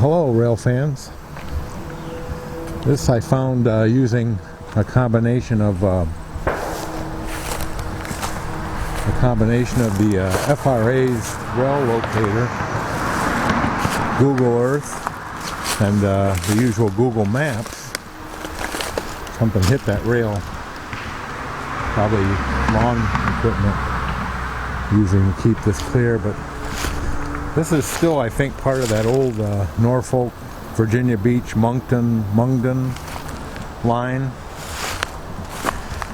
Hello, rail fans. This I found using a combination of the FRA's rail locator, Google Earth, and the usual Google Maps. Something hit that rail. Probably lawn equipment using to keep this clear, but this is still, I think, part of that old Norfolk, Virginia Beach, Munden line.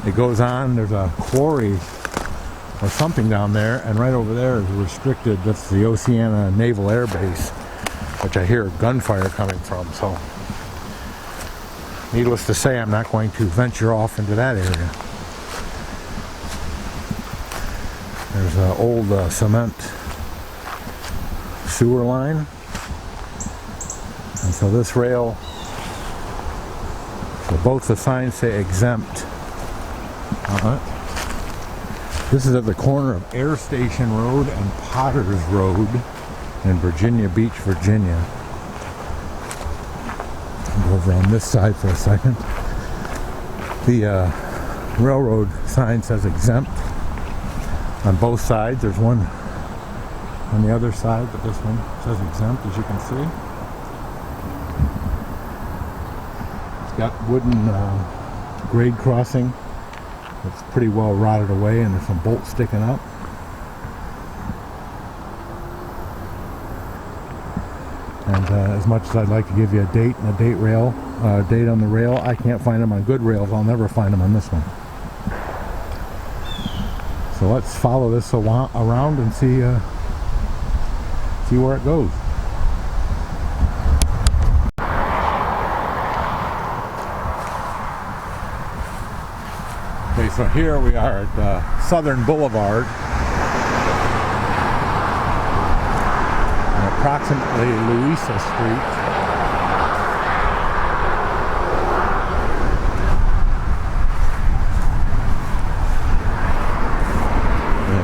It goes on, there's a quarry or something down there, and right over there is restricted. That's the Oceana Naval Air Base, which I hear gunfire coming from. So, needless to say, I'm not going to venture off into that area. There's an old cement sewer line, and so this rail, so both the signs say exempt on it. This is at the corner of Air Station Road and Potter's Road in Virginia Beach, Virginia. I'll go over on this side for a second. The railroad sign says exempt on both sides. There's one on the other side, but this one says exempt, as you can see. It's got wooden grade crossing. It's pretty well rotted away, and there's some bolts sticking up. And as much as I'd like to give you a date and a date on the rail, I can't find them on good rails. I'll never find them on this one. So let's follow this around and see where it goes. Okay, so here we are at Southern Boulevard, and approximately Louisa Street.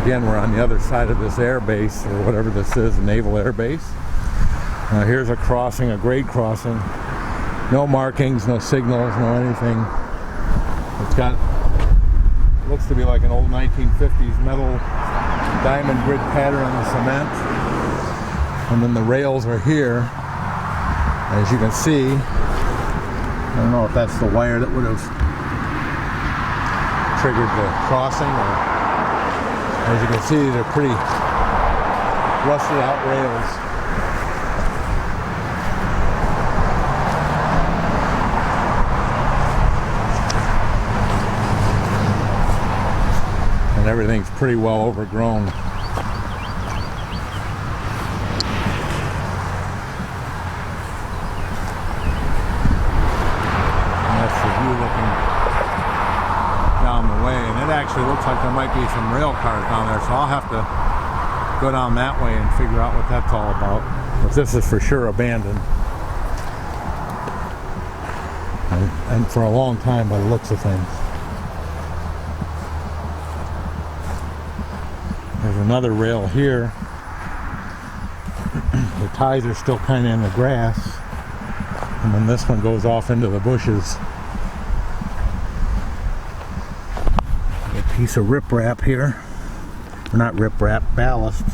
Again, we're on the other side of this air base, or whatever this is, a naval air base. Here's a crossing, a grade crossing. No markings, no signals, no anything. It's got, looks to be like an old 1950s metal diamond grid pattern on the cement. And then the rails are here, as you can see. I don't know if that's the wire that would have triggered the crossing, or as you can see, they're pretty rusted out rails. And everything's pretty well overgrown. And that's the view looking down the way, and it actually looks like there might be some rail cars down there, so I'll have to go down that way and figure out what that's all about. But this is for sure abandoned, and for a long time by the looks of things. There's another rail here. The ties are still kind of in the grass, and then this one goes off into the bushes. Piece of riprap here, or not riprap, ballast.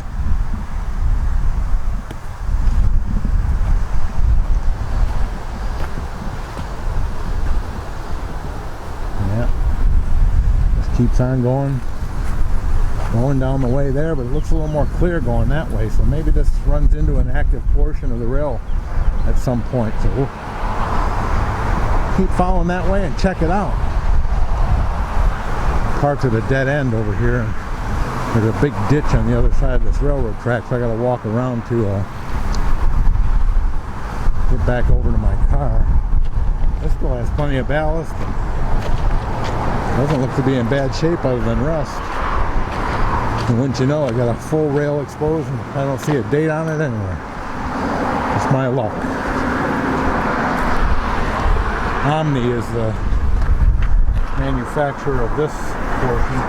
Yeah, just keeps on going down the way there, but it looks a little more clear going that way, so maybe this runs into an active portion of the rail at some point, so we'll keep following that way and check it out. Parts of the dead end over here. There's a big ditch on the other side of this railroad track, so I gotta walk around to get back over to my car. This still has plenty of ballast and doesn't look to be in bad shape other than rust. And wouldn't you know, I got a full rail exposed and I don't see a date on it anywhere. It's my luck. Omni is the manufacturer of this portion,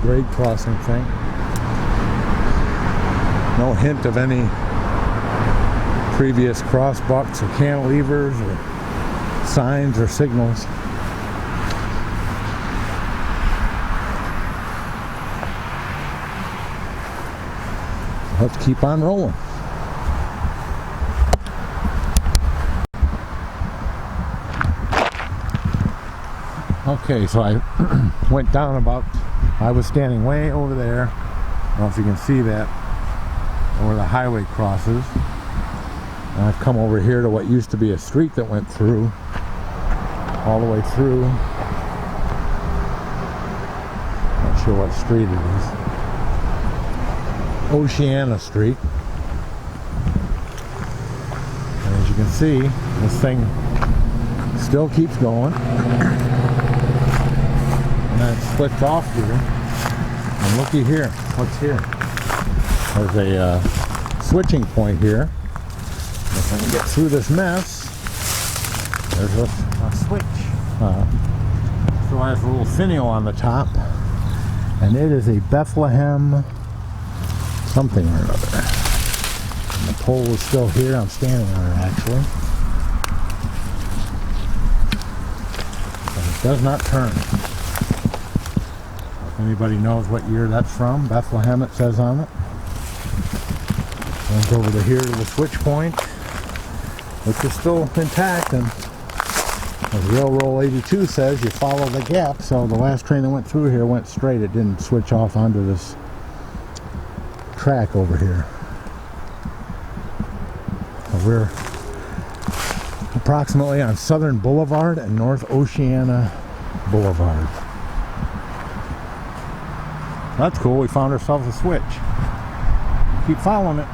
grade crossing thing. No hint of any previous crossbucks or cantilevers or signs or signals. Let's keep on rolling. Okay, so I went down about, I was standing way over there. I don't know if you can see that, where the highway crosses. And I've come over here to what used to be a street that went through, all the way through. Not sure what street it is. Oceana Street. And as you can see, this thing still keeps going. And then it splits off here. And looky here, what's here? There's a switching point here. If I can get through this mess, there's a switch. So it has a little finial on the top. And it is a Bethlehem something or another. And the pole is still here. I'm standing on it actually. But it does not turn. If anybody knows what year that's from, Bethlehem it says on it. Goes over to here to the switch point, which is still intact, and as Railroad 82 says, you follow the gap. So the last train that went through here went straight. It didn't switch off onto this track over here. So we're approximately on Southern Boulevard and North Oceana Boulevard. That's cool. We found ourselves a switch. Keep following it.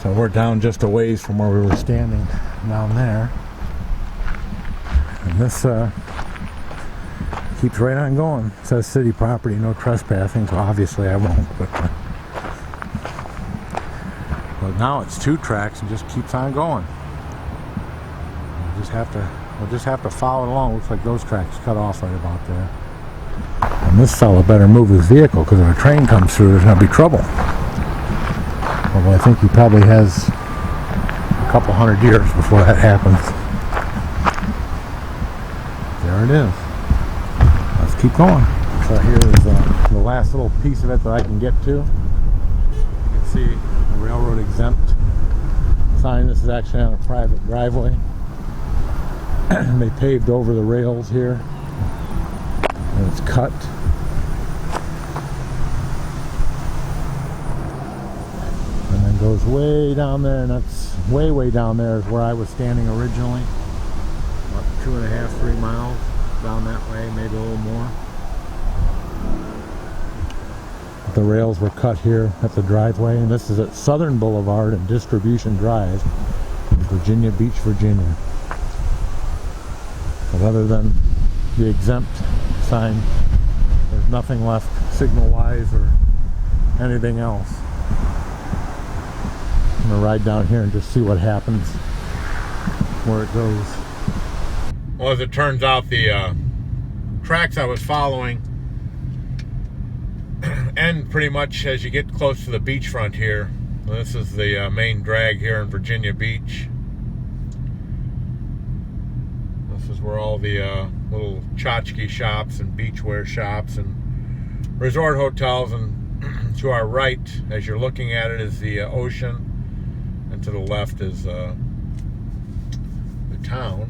So we're down just a ways from where we were standing down there. And this keeps right on going. It says city property, no trespassing, so obviously I won't. But now it's 2 tracks and just keeps on going. We'll just have to follow it along. Looks like those tracks cut off right about there. And this fella better move his vehicle, because if a train comes through, there's going to be trouble. Although I think he probably has a couple hundred years before that happens. There it is. Let's keep going. So here is the last little piece of it that I can get to. You can see the railroad exempt sign. This is actually on a private driveway. They paved over the rails here. And it's cut. Goes way down there, and that's way down there is where I was standing originally. About 2.5, 3 miles down that way, maybe a little more. The rails were cut here at the driveway, and this is at Southern Boulevard and Distribution Drive in Virginia Beach, Virginia. But other than the exempt sign, there's nothing left signal-wise or anything else. I'm going to ride down here and just see what happens, where it goes. Well, as it turns out, the tracks I was following end pretty much as you get close to the beachfront here. This is the main drag here in Virginia Beach. This is where all the little tchotchke shops and beachwear shops and resort hotels, and to our right, as you're looking at it, is the ocean. And to the left is the town.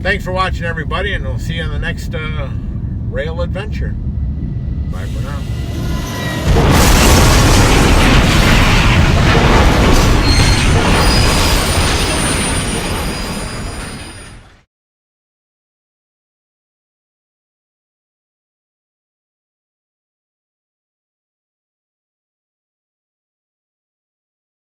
Thanks for watching, everybody, and we'll see you on the next rail adventure. Bye for now.